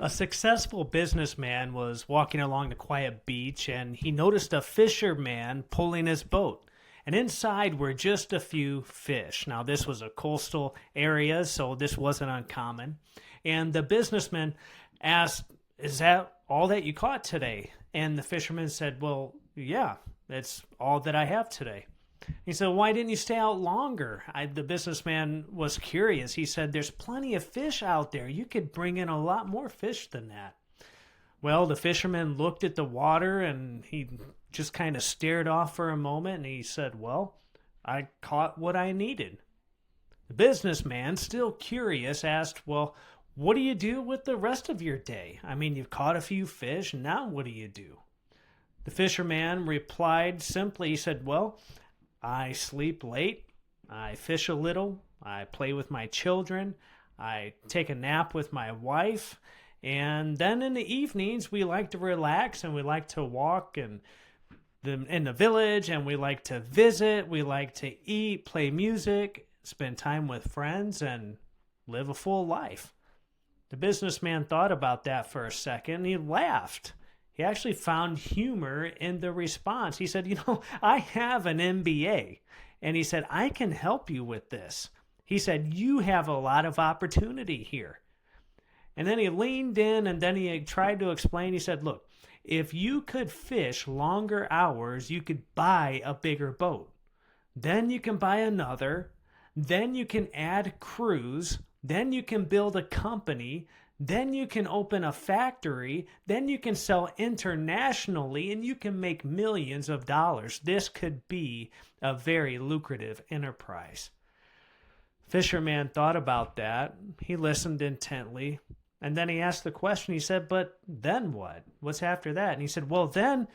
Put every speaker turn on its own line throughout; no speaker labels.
A successful businessman was walking along the quiet beach and he noticed a fisherman pulling his boat. And inside were just a few fish. Now, this was a coastal area, so this wasn't uncommon. And the businessman asked, "Is that all that you caught today?" And the fisherman said, "Well, yeah, that's all that I have today." He said, "Why didn't you stay out longer?" The businessman was curious. He said, "There's plenty of fish out there. You could bring in a lot more fish than that." Well, the fisherman looked at the water and he just kind of stared off for a moment and he said, "Well, I caught what I needed." The businessman, still curious, asked, "Well, what do you do with the rest of your day? I mean, you've caught a few fish. Now what do you do?" The fisherman replied simply, he said, "Well, I sleep late, I fish a little, I play with my children, I take a nap with my wife, and then in the evenings we like to relax and we like to walk in the village and we like to visit, we like to eat, play music, spend time with friends, and live a full life." The businessman thought about that for a second and he laughed. He actually found humor in the response. He said, "I have an MBA." And he said, "I can help you with this." He said, "You have a lot of opportunity here." And then he leaned in and then he tried to explain. He said, "Look, if you could fish longer hours, you could buy a bigger boat. Then you can buy another. Then you can add crews. Then you can build a company. Then you can open a factory. Then you can sell internationally and you can make millions of dollars. This could be a very lucrative enterprise." Fisherman thought about that. He listened intently. And then he asked the question. He said, "But then what? What's after that?" And he said, "Well, then,"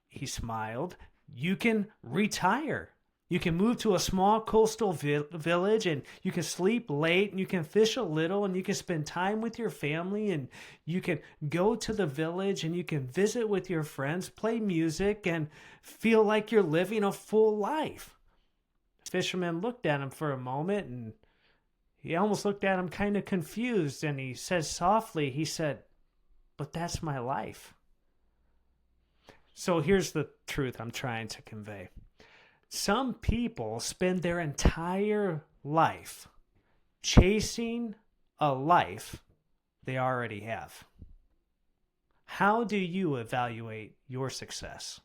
he smiled, "you can retire. You can move to a small coastal village and you can sleep late and you can fish a little and you can spend time with your family and you can go to the village and you can visit with your friends, play music, and feel like you're living a full life." The fisherman looked at him for a moment and he almost looked at him kind of confused and he said softly, he said, "But that's my life." So here's the truth I'm trying to convey. Some people spend their entire life chasing a life they already have. How do you evaluate your success?